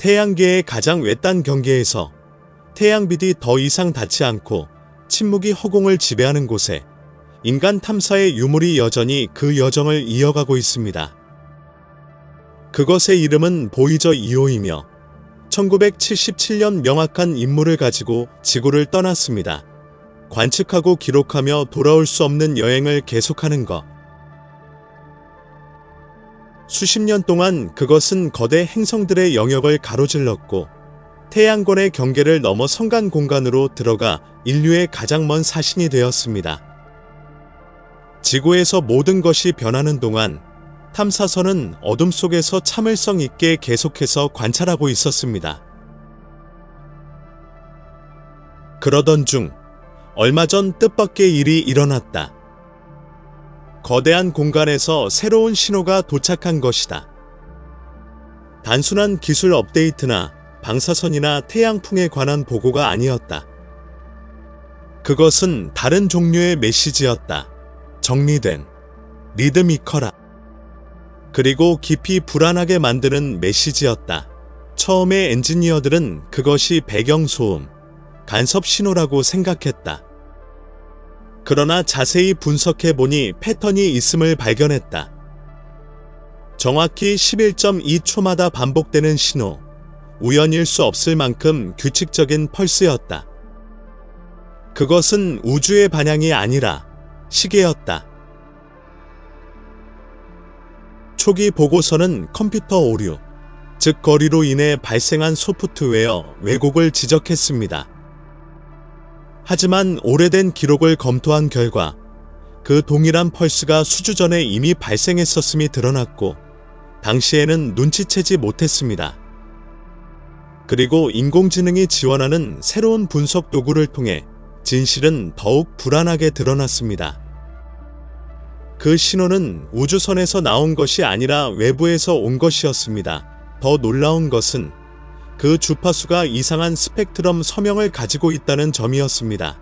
태양계의 가장 외딴 경계에서 태양빛이 더 이상 닿지 않고 침묵이 허공을 지배하는 곳에 인간 탐사의 유물이 여전히 그 여정을 이어가고 있습니다. 그것의 이름은 보이저 2호이며 1977년 명확한 임무를 가지고 지구를 떠났습니다. 관측하고 기록하며 돌아올 수 없는 여행을 계속하는 것. 수십 년 동안 그것은 거대 행성들의 영역을 가로질렀고 태양권의 경계를 넘어 성간 공간으로 들어가 인류의 가장 먼 사신이 되었습니다. 지구에서 모든 것이 변하는 동안 탐사선은 어둠 속에서 참을성 있게 계속해서 관찰하고 있었습니다. 그러던 중 얼마 전 뜻밖의 일이 일어났다. 거대한 공간에서 새로운 신호가 도착한 것이다. 단순한 기술 업데이트나 방사선이나 태양풍에 관한 보고가 아니었다. 그것은 다른 종류의 메시지였다. 정리된, 리드미컬한, 그리고 깊이 불안하게 만드는 메시지였다. 처음에 엔지니어들은 그것이 배경소음, 간섭 신호라고 생각했다. 그러나 자세히 분석해보니 패턴이 있음을 발견했다. 정확히 11.2초마다 반복되는 신호, 우연일 수 없을 만큼 규칙적인 펄스였다. 그것은 우주의 반향이 아니라 시계였다. 초기 보고서는 컴퓨터 오류, 즉 거리로 인해 발생한 소프트웨어 왜곡을 지적했습니다. 하지만 오래된 기록을 검토한 결과 그 동일한 펄스가 수주 전에 이미 발생했었음이 드러났고 당시에는 눈치채지 못했습니다. 그리고 인공지능이 지원하는 새로운 분석 도구를 통해 진실은 더욱 불안하게 드러났습니다. 그 신호는 우주선에서 나온 것이 아니라 외부에서 온 것이었습니다. 더 놀라운 것은 그 주파수가 이상한 스펙트럼 서명을 가지고 있다는 점이었습니다.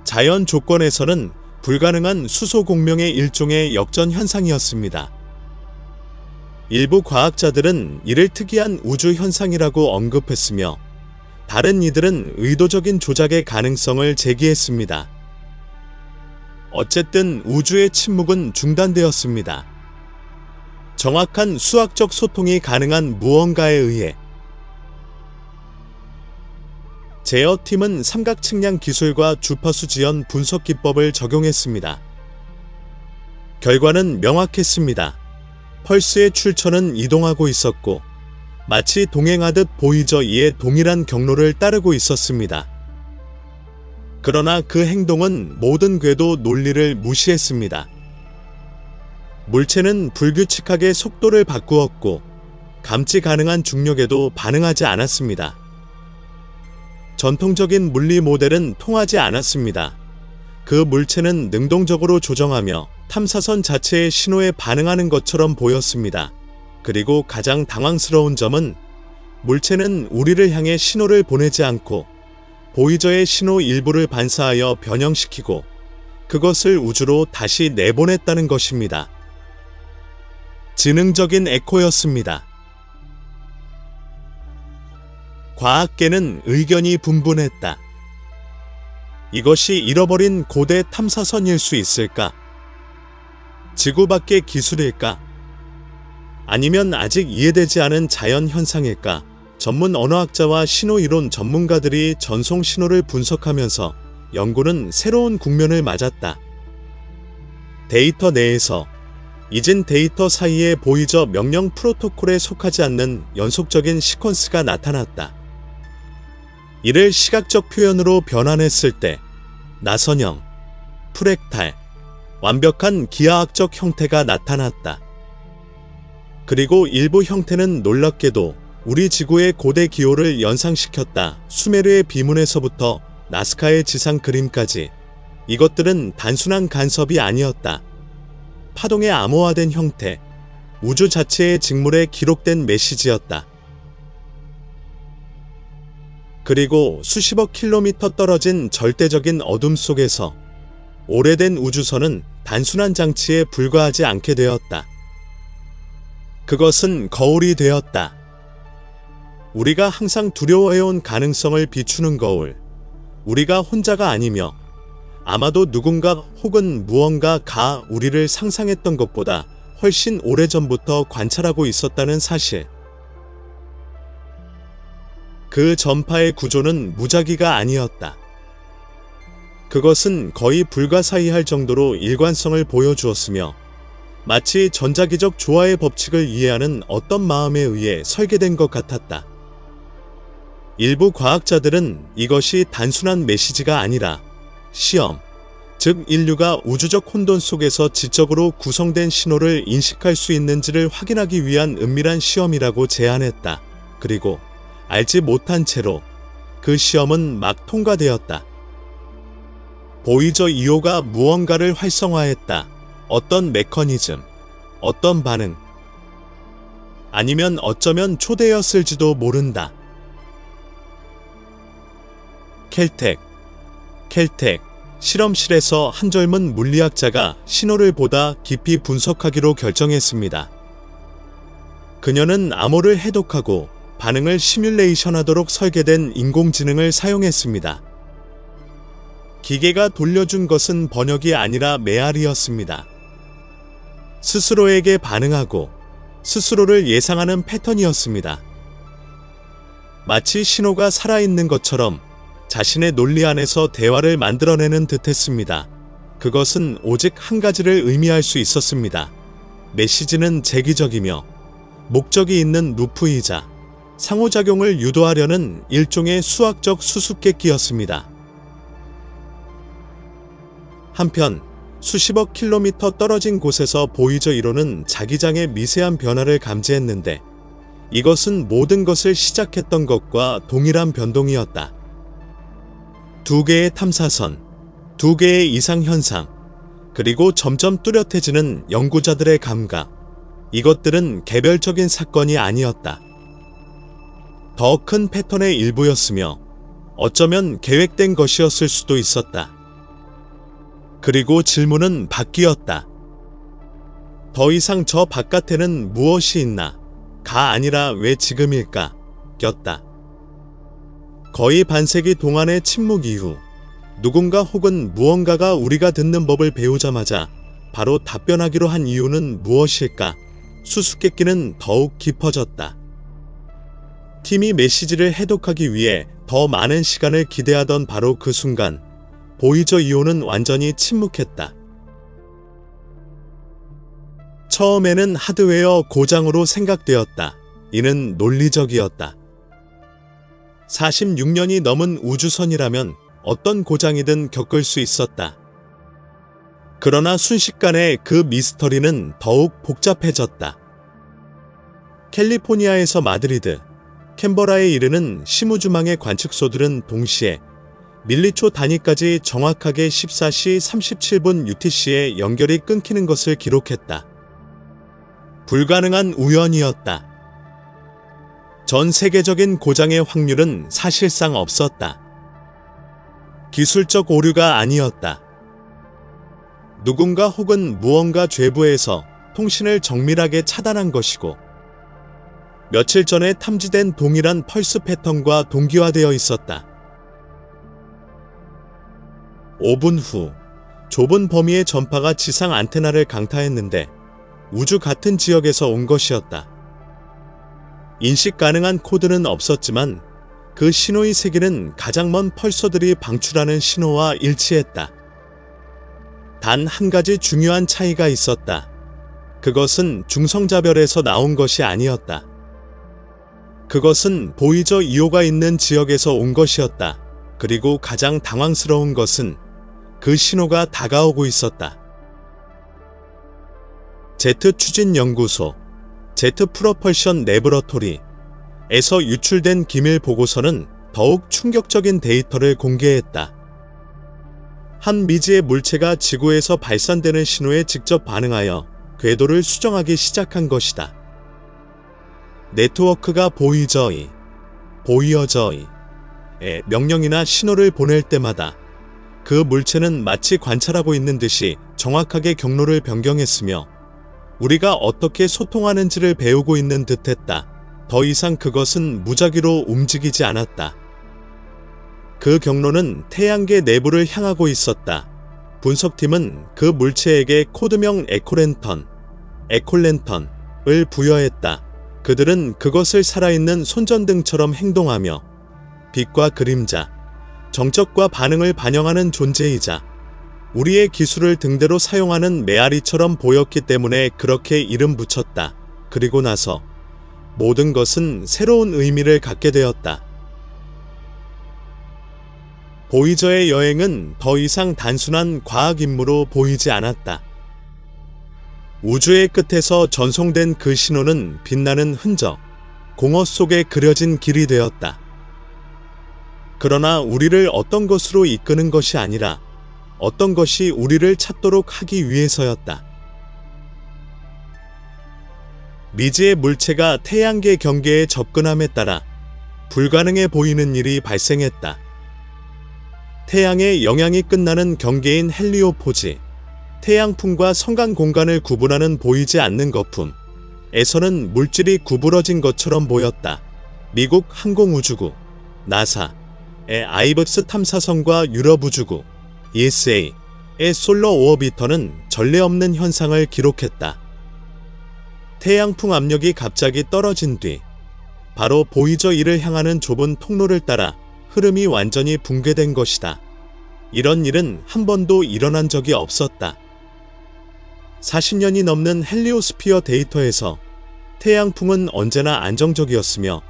자연 조건에서는 불가능한 수소 공명의 일종의 역전 현상이었습니다. 일부 과학자들은 이를 특이한 우주 현상이라고 언급했으며 다른 이들은 의도적인 조작의 가능성을 제기했습니다. 어쨌든 우주의 침묵은 중단되었습니다. 정확한 수학적 소통이 가능한 무언가에 의해. 제어팀은 삼각 측량 기술과 주파수 지연 분석 기법을 적용했습니다. 결과는 명확했습니다. 펄스의 출처는 이동하고 있었고 마치 동행하듯 보이저 2의 동일한 경로를 따르고 있었습니다. 그러나 그 행동은 모든 궤도 논리를 무시했습니다. 물체는 불규칙하게 속도를 바꾸었고 감지 가능한 중력에도 반응하지 않았습니다. 전통적인 물리 모델은 통하지 않았습니다. 그 물체는 능동적으로 조정하며 탐사선 자체의 신호에 반응하는 것처럼 보였습니다. 그리고 가장 당황스러운 점은 물체는 우리를 향해 신호를 보내지 않고 보이저의 신호 일부를 반사하여 변형시키고 그것을 우주로 다시 내보냈다는 것입니다. 지능적인 에코였습니다. 과학계는 의견이 분분했다. 이것이 잃어버린 고대 탐사선일 수 있을까? 지구 밖의 기술일까? 아니면 아직 이해되지 않은 자연 현상일까? 전문 언어학자와 신호이론 전문가들이 전송 신호를 분석하면서 연구는 새로운 국면을 맞았다. 데이터 내에서 잊은 데이터 사이에 보이저 명령 프로토콜에 속하지 않는 연속적인 시퀀스가 나타났다. 이를 시각적 표현으로 변환했을 때 나선형, 프랙탈, 완벽한 기하학적 형태가 나타났다. 그리고 일부 형태는 놀랍게도 우리 지구의 고대 기호를 연상시켰다. 수메르의 비문에서부터 나스카의 지상 그림까지 이것들은 단순한 간섭이 아니었다. 파동의 암호화된 형태, 우주 자체의 직물에 기록된 메시지였다. 그리고 수십억 킬로미터 떨어진 절대적인 어둠 속에서 오래된 우주선은 단순한 장치에 불과하지 않게 되었다. 그것은 거울이 되었다. 우리가 항상 두려워해온 가능성을 비추는 거울. 우리가 혼자가 아니며 아마도 누군가 혹은 무언가가 우리를 상상했던 것보다 훨씬 오래전부터 관찰하고 있었다는 사실. 그 전파의 구조는 무작위가 아니었다. 그것은 거의 불가사의할 정도로 일관성을 보여주었으며 마치 전자기적 조화의 법칙을 이해하는 어떤 마음에 의해 설계된 것 같았다. 일부 과학자들은 이것이 단순한 메시지가 아니라 시험, 즉 인류가 우주적 혼돈 속에서 지적으로 구성된 신호를 인식할 수 있는지를 확인하기 위한 은밀한 시험이라고 제안했다. 그리고 알지 못한 채로 그 시험은 막 통과되었다. 보이저 2호가 무언가를 활성화했다. 어떤 메커니즘, 어떤 반응, 아니면 어쩌면 초대였을지도 모른다. 켈텍, 실험실에서 한 젊은 물리학자가 신호를 보다 깊이 분석하기로 결정했습니다. 그녀는 암호를 해독하고 반응을 시뮬레이션하도록 설계된 인공지능을 사용했습니다. 기계가 돌려준 것은 번역이 아니라 메아리였습니다. 스스로에게 반응하고 스스로를 예상하는 패턴이었습니다. 마치 신호가 살아있는 것처럼 자신의 논리 안에서 대화를 만들어내는 듯했습니다. 그것은 오직 한 가지를 의미할 수 있었습니다. 메시지는 재기적이며 목적이 있는 루프이자 상호작용을 유도하려는 일종의 수학적 수수께끼였습니다. 한편 수십억 킬로미터 떨어진 곳에서 보이저 1호는 자기장의 미세한 변화를 감지했는데 이것은 모든 것을 시작했던 것과 동일한 변동이었다. 두 개의 탐사선, 두 개의 이상현상, 그리고 점점 뚜렷해지는 연구자들의 감각. 이것들은 개별적인 사건이 아니었다. 더 큰 패턴의 일부였으며 어쩌면 계획된 것이었을 수도 있었다. 그리고 질문은 바뀌었다. 더 이상 저 바깥에는 무엇이 있나? 가 아니라 왜 지금일까? 였다. 거의 반세기 동안의 침묵 이후 누군가 혹은 무언가가 우리가 듣는 법을 배우자마자 바로 답변하기로 한 이유는 무엇일까? 수수께끼는 더욱 깊어졌다. 팀이 메시지를 해독하기 위해 더 많은 시간을 기대하던 바로 그 순간 보이저 2호는 완전히 침묵했다. 처음에는 하드웨어 고장으로 생각되었다. 이는 논리적이었다. 46년이 넘은 우주선이라면 어떤 고장이든 겪을 수 있었다. 그러나 순식간에 그 미스터리는 더욱 복잡해졌다. 캘리포니아에서 마드리드, 캔버라에 이르는 심우주망의 관측소들은 동시에 밀리초 단위까지 정확하게 14시 37분 UTC에 연결이 끊기는 것을 기록했다. 불가능한 우연이었다. 전 세계적인 고장의 확률은 사실상 없었다. 기술적 오류가 아니었다. 누군가 혹은 무언가 죄부에서 통신을 정밀하게 차단한 것이고 며칠 전에 탐지된 동일한 펄스 패턴과 동기화되어 있었다. 5분 후 좁은 범위의 전파가 지상 안테나를 강타했는데 우주 같은 지역에서 온 것이었다. 인식 가능한 코드는 없었지만 그 신호의 세기는 가장 먼 펄서들이 방출하는 신호와 일치했다. 단 한 가지 중요한 차이가 있었다. 그것은 중성자별에서 나온 것이 아니었다. 그것은 보이저 2호가 있는 지역에서 온 것이었다. 그리고 가장 당황스러운 것은 그 신호가 다가오고 있었다. 제트 추진연구소, 제트 프로펄션 레버러토리에서 유출된 기밀 보고서는 더욱 충격적인 데이터를 공개했다. 한 미지의 물체가 지구에서 발산되는 신호에 직접 반응하여 궤도를 수정하기 시작한 것이다. 네트워크가 보이저의 명령이나 신호를 보낼 때마다 그 물체는 마치 관찰하고 있는 듯이 정확하게 경로를 변경했으며 우리가 어떻게 소통하는지를 배우고 있는 듯했다. 더 이상 그것은 무작위로 움직이지 않았다. 그 경로는 태양계 내부를 향하고 있었다. 분석팀은 그 물체에게 코드명 에콜랜턴을 부여했다. 그들은 그것을 살아있는 손전등처럼 행동하며 빛과 그림자, 정적과 반응을 반영하는 존재이자 우리의 기술을 등대로 사용하는 메아리처럼 보였기 때문에 그렇게 이름 붙였다. 그리고 나서 모든 것은 새로운 의미를 갖게 되었다. 보이저의 여행은 더 이상 단순한 과학 임무로 보이지 않았다. 우주의 끝에서 전송된 그 신호는 빛나는 흔적, 공허 속에 그려진 길이 되었다. 그러나 우리를 어떤 것으로 이끄는 것이 아니라 어떤 것이 우리를 찾도록 하기 위해서였다. 미지의 물체가 태양계 경계에 접근함에 따라 불가능해 보이는 일이 발생했다. 태양의 영향이 끝나는 경계인 헬리오포지, 태양풍과 성간 공간을 구분하는 보이지 않는 거품에서는 물질이 구부러진 것처럼 보였다. 미국 항공우주국, 나사의 아이브스 탐사선과 유럽우주국, ESA의 솔러 오어비터는 전례 없는 현상을 기록했다. 태양풍 압력이 갑자기 떨어진 뒤 바로 보이저 1을 향하는 좁은 통로를 따라 흐름이 완전히 붕괴된 것이다. 이런 일은 한 번도 일어난 적이 없었다. 40년이 넘는 헬리오스피어 데이터에서 태양풍은 언제나 안정적이었으며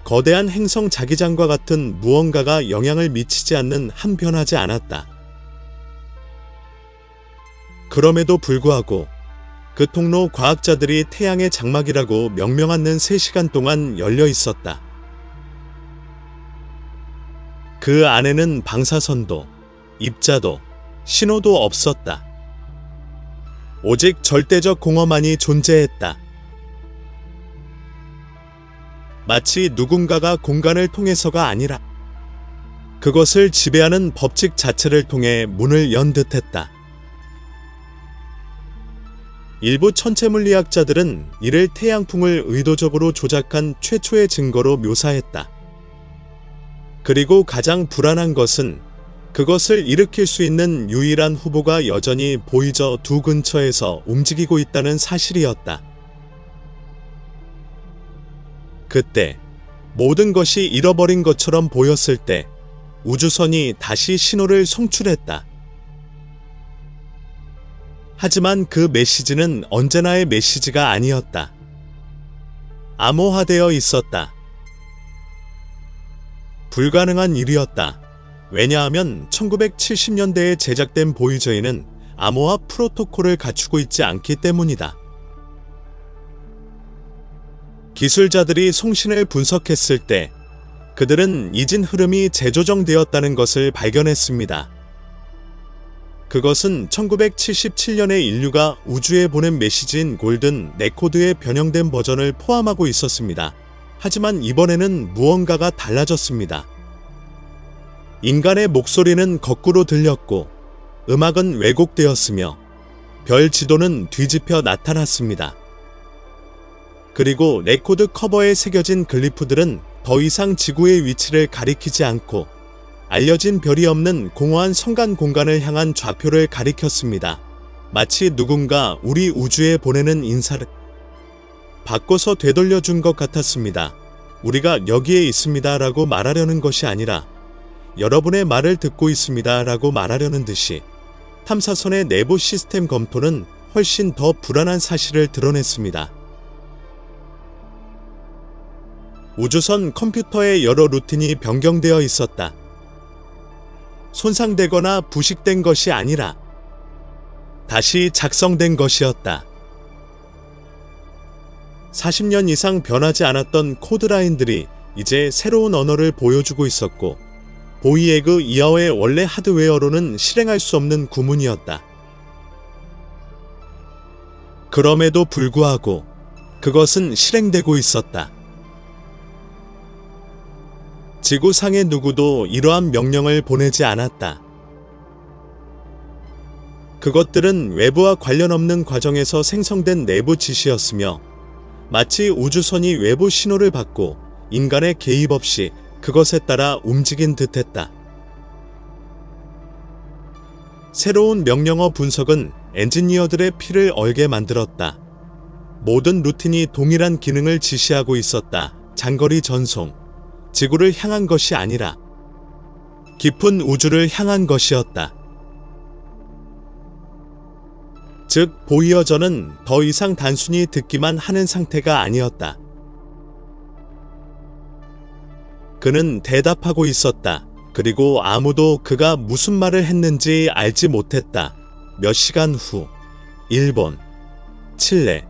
거대한 행성 자기장과 같은 무언가가 영향을 미치지 않는 한 변하지 않았다. 그럼에도 불구하고 그 통로 과학자들이 태양의 장막이라고 명명하는 3시간 동안 열려 있었다. 그 안에는 방사선도, 입자도, 신호도 없었다. 오직 절대적 공허만이 존재했다. 마치 누군가가 공간을 통해서가 아니라 그것을 지배하는 법칙 자체를 통해 문을 연 듯했다. 일부 천체물리학자들은 이를 태양풍을 의도적으로 조작한 최초의 증거로 묘사했다. 그리고 가장 불안한 것은 그것을 일으킬 수 있는 유일한 후보가 여전히 보이저 2 근처에서 움직이고 있다는 사실이었다. 그때 모든 것이 잃어버린 것처럼 보였을 때 우주선이 다시 신호를 송출했다. 하지만 그 메시지는 언제나의 메시지가 아니었다. 암호화되어 있었다. 불가능한 일이었다. 왜냐하면 1970년대에 제작된 보이저에는 암호화 프로토콜을 갖추고 있지 않기 때문이다. 기술자들이 송신을 분석했을 때 그들은 잊은 흐름이 재조정되었다는 것을 발견했습니다. 그것은 1977년에 인류가 우주에 보낸 메시지인 골든 레코드의 변형된 버전을 포함하고 있었습니다. 하지만 이번에는 무언가가 달라졌습니다. 인간의 목소리는 거꾸로 들렸고 음악은 왜곡되었으며 별 지도는 뒤집혀 나타났습니다. 그리고 레코드 커버에 새겨진 글리프들은 더 이상 지구의 위치를 가리키지 않고 알려진 별이 없는 공허한 성간 공간을 향한 좌표를 가리켰습니다. 마치 누군가 우리 우주에 보내는 인사를 바꿔서 되돌려준 것 같았습니다. 우리가 여기에 있습니다 라고 말하려는 것이 아니라 여러분의 말을 듣고 있습니다 라고 말하려는 듯이 탐사선의 내부 시스템 검토는 훨씬 더 불안한 사실을 드러냈습니다. 우주선 컴퓨터의 여러 루틴이 변경되어 있었다. 손상되거나 부식된 것이 아니라 다시 작성된 것이었다. 40년 이상 변하지 않았던 코드라인들이 이제 새로운 언어를 보여주고 있었고 보이에그 이하의 원래 하드웨어로는 실행할 수 없는 구문이었다. 그럼에도 불구하고 그것은 실행되고 있었다. 지구상의 누구도 이러한 명령을 보내지 않았다. 그것들은 외부와 관련 없는 과정에서 생성된 내부 지시였으며 마치 우주선이 외부 신호를 받고 인간의 개입 없이 그것에 따라 움직인 듯했다. 새로운 명령어 분석은 엔지니어들의 피를 얼게 만들었다. 모든 루틴이 동일한 기능을 지시하고 있었다. 장거리 전송, 지구를 향한 것이 아니라 깊은 우주를 향한 것이었다. 즉, 보이어저는 더 이상 단순히 듣기만 하는 상태가 아니었다. 그는 대답하고 있었다. 그리고 아무도 그가 무슨 말을 했는지 알지 못했다. 몇 시간 후, 일본, 칠레,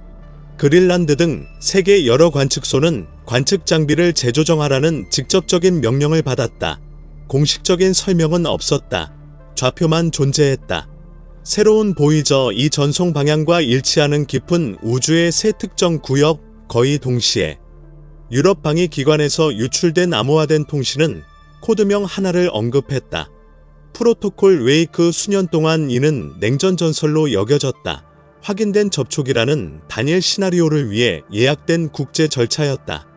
그린란드 등 세계 여러 관측소는 관측 장비를 재조정하라는 직접적인 명령을 받았다. 공식적인 설명은 없었다. 좌표만 존재했다. 새로운 보이저 이 전송 방향과 일치하는 깊은 우주의 새 특정 구역. 거의 동시에 유럽 방위 기관에서 유출된 암호화된 통신은 코드명 하나를 언급했다. 프로토콜 웨이크. 수년 동안 이는 냉전 전설로 여겨졌다. 확인된 접촉이라는 단일 시나리오를 위해 예약된 국제 절차였다.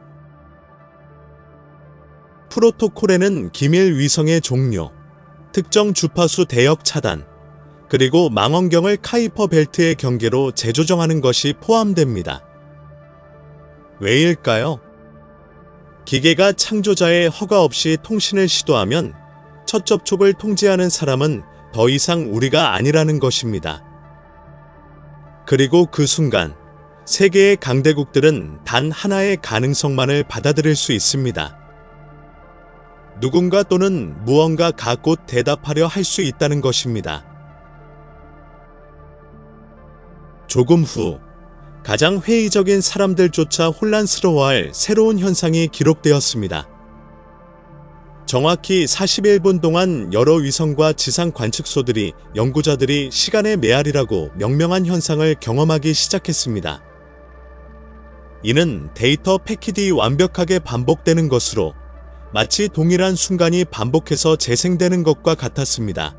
프로토콜에는 기밀 위성의 종료, 특정 주파수 대역 차단, 그리고 망원경을 카이퍼 벨트의 경계로 재조정하는 것이 포함됩니다. 왜일까요? 기계가 창조자의 허가 없이 통신을 시도하면 첫 접촉을 통제하는 사람은 더 이상 우리가 아니라는 것입니다. 그리고 그 순간 세계의 강대국들은 단 하나의 가능성만을 받아들일 수 있습니다. 누군가 또는 무언가가 곧 대답하려 할 수 있다는 것입니다. 조금 후, 가장 회의적인 사람들조차 혼란스러워할 새로운 현상이 기록되었습니다. 정확히 41분 동안 여러 위성과 지상 관측소들이 연구자들이 시간의 메아리라고 명명한 현상을 경험하기 시작했습니다. 이는 데이터 패킷이 완벽하게 반복되는 것으로 마치 동일한 순간이 반복해서 재생되는 것과 같았습니다.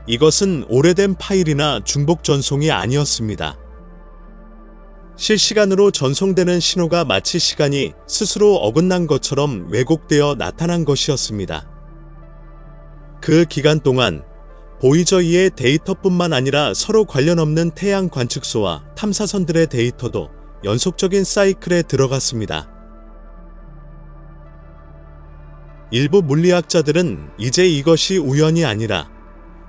이것은 오래된 파일이나 중복 전송이 아니었습니다. 실시간으로 전송되는 신호가 마치 시간이 스스로 어긋난 것처럼 왜곡되어 나타난 것이었습니다. 그 기간 동안 보이저 2의 데이터뿐만 아니라 서로 관련 없는 태양 관측소와 탐사선들의 데이터도 연속적인 사이클에 들어갔습니다. 일부 물리학자들은 이제 이것이 우연이 아니라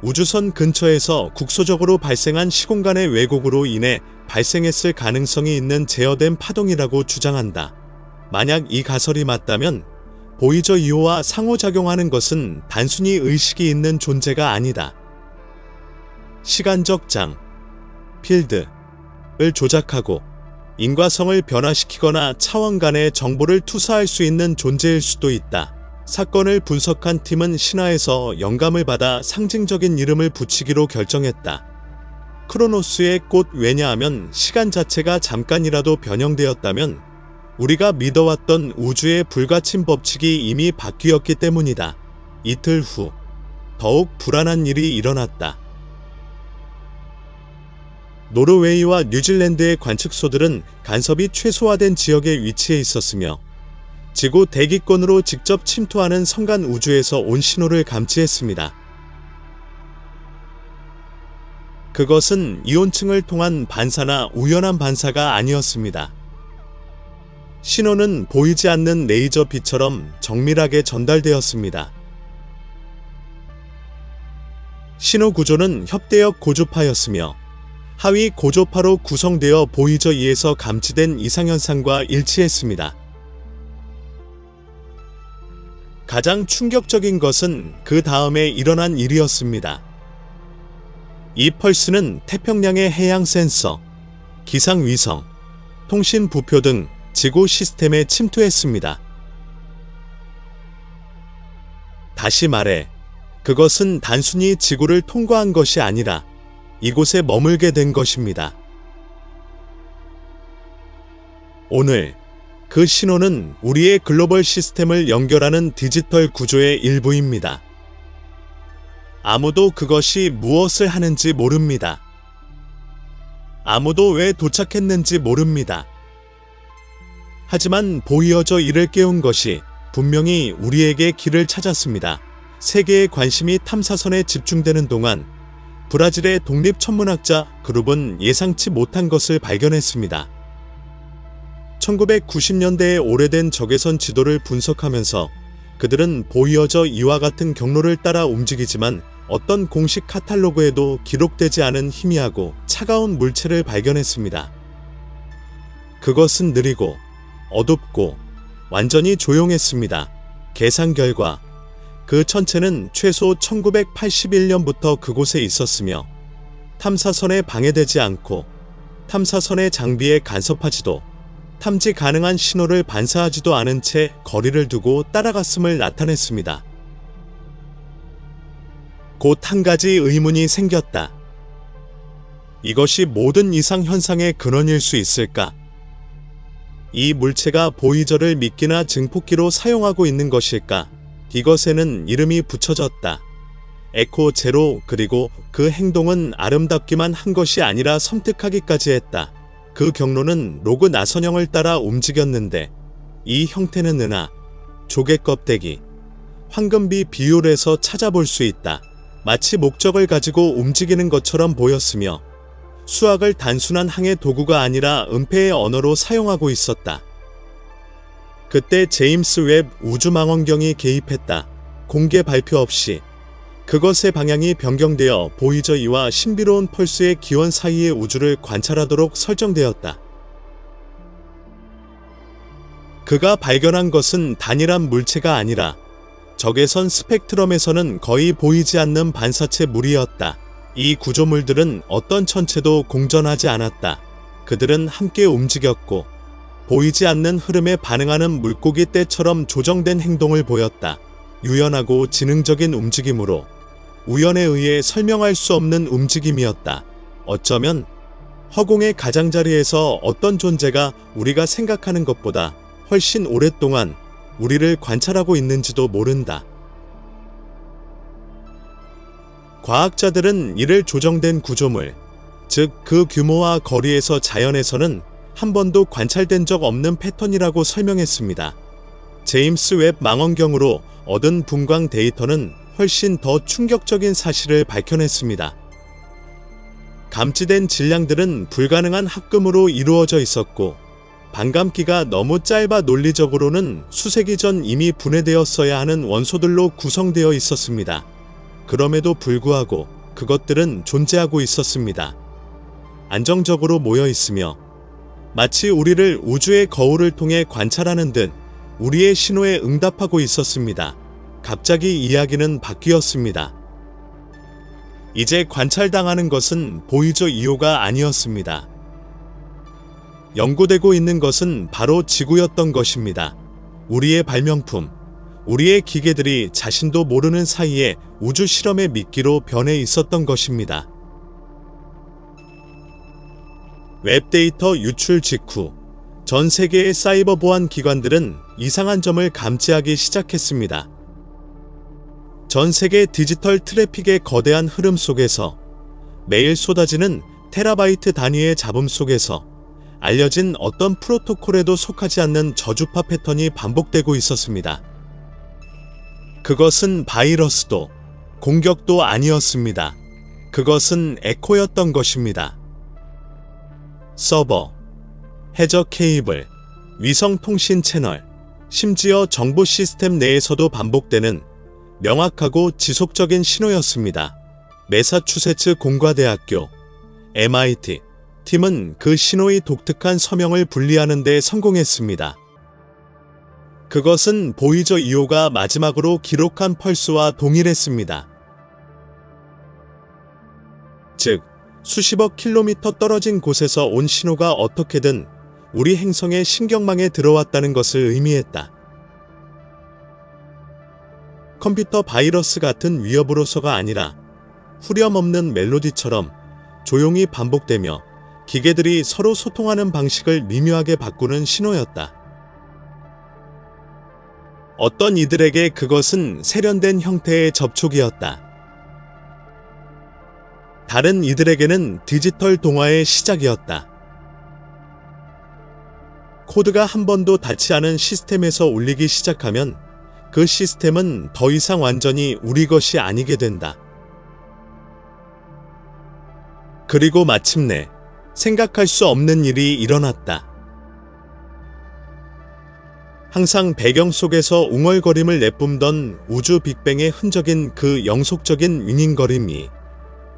우주선 근처에서 국소적으로 발생한 시공간의 왜곡으로 인해 발생했을 가능성이 있는 제어된 파동이라고 주장한다. 만약 이 가설이 맞다면 보이저 2호와 상호작용하는 것은 단순히 의식이 있는 존재가 아니다. 시간적 장, 필드를 조작하고 인과성을 변화시키거나 차원 간의 정보를 투사할 수 있는 존재일 수도 있다. 사건을 분석한 팀은 신화에서 영감을 받아 상징적인 이름을 붙이기로 결정했다. 크로노스의 꽃. 왜냐하면 시간 자체가 잠깐이라도 변형되었다면 우리가 믿어왔던 우주의 불가침 법칙이 이미 바뀌었기 때문이다. 이틀 후 더욱 불안한 일이 일어났다. 노르웨이와 뉴질랜드의 관측소들은 간섭이 최소화된 지역에 위치해 있었으며 지구 대기권으로 직접 침투하는 성간 우주에서 온 신호를 감지했습니다. 그것은 이온층을 통한 반사나 우연한 반사가 아니었습니다. 신호는 보이지 않는 레이저 빛처럼 정밀하게 전달되었습니다. 신호 구조는 협대역 고주파였으며 하위 고조파로 구성되어 보이저 2에서 감지된 이상현상과 일치했습니다. 가장 충격적인 것은 그 다음에 일어난 일이었습니다. 이 펄스는 태평양의 해양 센서, 기상위성, 통신 부표 등 지구 시스템에 침투했습니다. 다시 말해, 그것은 단순히 지구를 통과한 것이 아니라 이곳에 머물게 된 것입니다. 오늘 그 신호는 우리의 글로벌 시스템을 연결하는 디지털 구조의 일부입니다. 아무도 그것이 무엇을 하는지 모릅니다. 아무도 왜 도착했는지 모릅니다. 하지만 보이어저 이를 깨운 것이 분명히 우리에게 길을 찾았습니다. 세계의 관심이 탐사선에 집중되는 동안 브라질의 독립천문학자 그룹은 예상치 못한 것을 발견했습니다. 1990년대의 오래된 적외선 지도를 분석하면서 그들은 보이어저 2와 같은 경로를 따라 움직이지만 어떤 공식 카탈로그에도 기록되지 않은 희미하고 차가운 물체를 발견했습니다. 그것은 느리고 어둡고 완전히 조용했습니다. 계산 결과 그 천체는 최소 1981년부터 그곳에 있었으며 탐사선에 방해되지 않고 탐사선의 장비에 간섭하지도 탐지 가능한 신호를 반사하지도 않은 채 거리를 두고 따라갔음을 나타냈습니다. 곧 한 가지 의문이 생겼다. 이것이 모든 이상 현상의 근원일 수 있을까? 이 물체가 보이저를 미끼나 증폭기로 사용하고 있는 것일까? 이것에는 이름이 붙여졌다. 에코 제로. 그리고 그 행동은 아름답기만 한 것이 아니라 섬뜩하기까지 했다. 그 경로는 로그 나선형을 따라 움직였는데 이 형태는 은하, 조개 껍데기, 황금비 비율에서 찾아볼 수 있다. 마치 목적을 가지고 움직이는 것처럼 보였으며 수학을 단순한 항해 도구가 아니라 은폐의 언어로 사용하고 있었다. 그때 제임스 웹 우주망원경이 개입했다. 공개 발표 없이 그것의 방향이 변경되어 보이저 2와 신비로운 펄스의 기원 사이의 우주를 관찰하도록 설정되었다. 그가 발견한 것은 단일한 물체가 아니라 적외선 스펙트럼에서는 거의 보이지 않는 반사체 물이었다. 이 구조물들은 어떤 천체도 공전하지 않았다. 그들은 함께 움직였고 보이지 않는 흐름에 반응하는 물고기 떼처럼 조정된 행동을 보였다. 유연하고 지능적인 움직임으로 우연에 의해 설명할 수 없는 움직임이었다. 어쩌면 허공의 가장자리에서 어떤 존재가 우리가 생각하는 것보다 훨씬 오랫동안 우리를 관찰하고 있는지도 모른다. 과학자들은 이를 조정된 구조물, 즉 그 규모와 거리에서 자연에서는 한 번도 관찰된 적 없는 패턴이라고 설명했습니다. 제임스 웹 망원경으로 얻은 분광 데이터는 훨씬 더 충격적인 사실을 밝혀냈습니다. 감지된 질량들은 불가능한 합금으로 이루어져 있었고 반감기가 너무 짧아 논리적으로는 수세기 전 이미 분해되었어야 하는 원소들로 구성되어 있었습니다. 그럼에도 불구하고 그것들은 존재하고 있었습니다. 안정적으로 모여 있으며 마치 우리를 우주의 거울을 통해 관찰하는 듯 우리의 신호에 응답하고 있었습니다. 갑자기 이야기는 바뀌었습니다. 이제 관찰당하는 것은 보이저 2호가 아니었습니다. 연구되고 있는 것은 바로 지구였던 것입니다. 우리의 발명품, 우리의 기계들이 자신도 모르는 사이에 우주 실험의 미끼로 변해 있었던 것입니다. 웹데이터 유출 직후 전 세계의 사이버 보안 기관들은 이상한 점을 감지하기 시작했습니다. 전 세계 디지털 트래픽의 거대한 흐름 속에서 매일 쏟아지는 테라바이트 단위의 잡음 속에서 알려진 어떤 프로토콜에도 속하지 않는 저주파 패턴이 반복되고 있었습니다. 그것은 바이러스도 공격도 아니었습니다. 그것은 에코였던 것입니다. 서버, 해저 케이블, 위성 통신 채널, 심지어 정보 시스템 내에서도 반복되는 명확하고 지속적인 신호였습니다. 매사추세츠 공과대학교, MIT 팀은 그 신호의 독특한 서명을 분리하는 데 성공했습니다. 그것은 보이저 2호가 마지막으로 기록한 펄스와 동일했습니다. 즉, 수십억 킬로미터 떨어진 곳에서 온 신호가 어떻게든 우리 행성의 신경망에 들어왔다는 것을 의미했다. 컴퓨터 바이러스 같은 위협으로서가 아니라 후렴없는 멜로디처럼 조용히 반복되며 기계들이 서로 소통하는 방식을 미묘하게 바꾸는 신호였다. 어떤 이들에게 그것은 세련된 형태의 접촉이었다. 다른 이들에게는 디지털 동화의 시작이었다. 코드가 한 번도 닿지 않은 시스템에서 울리기 시작하면 그 시스템은 더 이상 완전히 우리 것이 아니게 된다. 그리고 마침내 생각할 수 없는 일이 일어났다. 항상 배경 속에서 웅얼거림을 내뿜던 우주 빅뱅의 흔적인 그 영속적인 윙윙거림이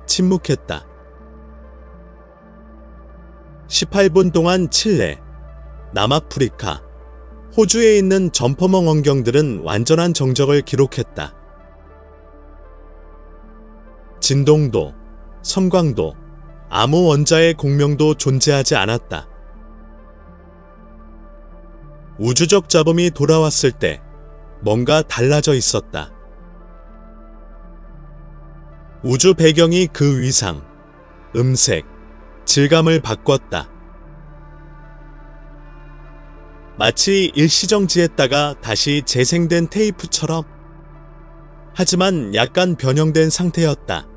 침묵했다. 18분 동안 칠레, 남아프리카, 호주에 있는 점퍼멍 원경들은 완전한 정적을 기록했다. 진동도, 섬광도, 아무 원자의 공명도 존재하지 않았다. 우주적 잡음이 돌아왔을 때 뭔가 달라져 있었다. 우주 배경이 그 위상, 음색, 질감을 바꿨다. 마치 일시정지했다가 다시 재생된 테이프처럼. 하지만 약간 변형된 상태였다.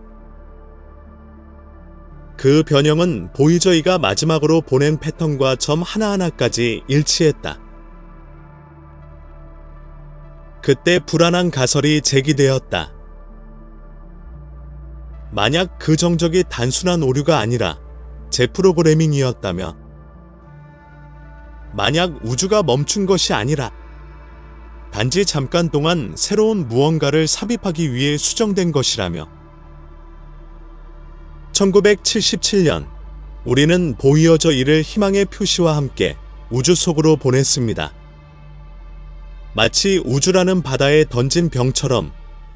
그 변형은 보이저이가 마지막으로 보낸 패턴과 점 하나하나까지 일치했다. 그때 불안한 가설이 제기되었다. 만약 그 정적이 단순한 오류가 아니라 재프로그래밍이었다면, 만약 우주가 멈춘 것이 아니라 단지 잠깐 동안 새로운 무언가를 삽입하기 위해 수정된 것이라며. 1977년 우리는 보이어저 1을 희망의 표시와 함께 우주 속으로 보냈습니다. 마치 우주라는 바다에 던진 병처럼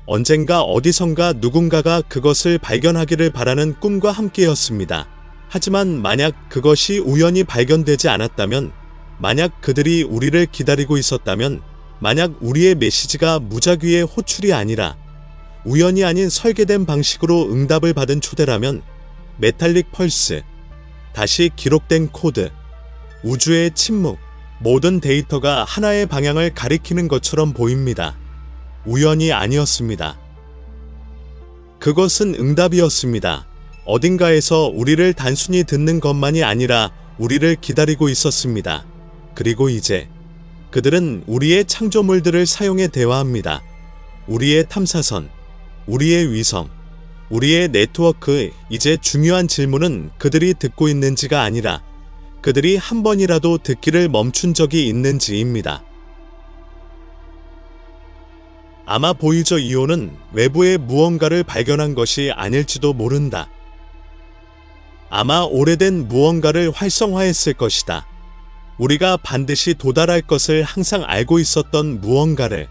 언젠가 어디선가 누군가가 그것을 발견하기를 바라는 꿈과 함께였습니다. 하지만 만약 그것이 우연히 발견되지 않았다면, 만약 그들이 우리를 기다리고 있었다면, 만약 우리의 메시지가 무작위의 호출이 아니라 우연이 아닌 설계된 방식으로 응답을 받은 초대라면, 메탈릭 펄스, 다시 기록된 코드, 우주의 침묵, 모든 데이터가 하나의 방향을 가리키는 것처럼 보입니다. 우연이 아니었습니다. 그것은 응답이었습니다. 어딘가에서 우리를 단순히 듣는 것만이 아니라 우리를 기다리고 있었습니다. 그리고 이제 그들은 우리의 창조물들을 사용해 대화합니다. 우리의 탐사선, 우리의 위성, 우리의 네트워크. 이제 중요한 질문은 그들이 듣고 있는지가 아니라 그들이 한 번이라도 듣기를 멈춘 적이 있는지입니다. 아마 보이저 2호는 외부의 무언가를 발견한 것이 아닐지도 모른다. 아마 오래된 무언가를 활성화했을 것이다. 우리가 반드시 도달할 것을 항상 알고 있었던 무언가를,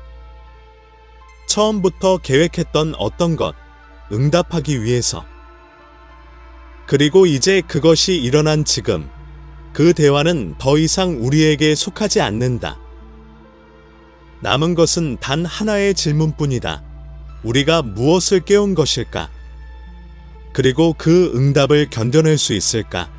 처음부터 계획했던 어떤 것, 응답하기 위해서. 그리고 이제 그것이 일어난 지금, 그 대화는 더 이상 우리에게 속하지 않는다. 남은 것은 단 하나의 질문뿐이다. 우리가 무엇을 깨운 것일까? 그리고 그 응답을 견뎌낼 수 있을까?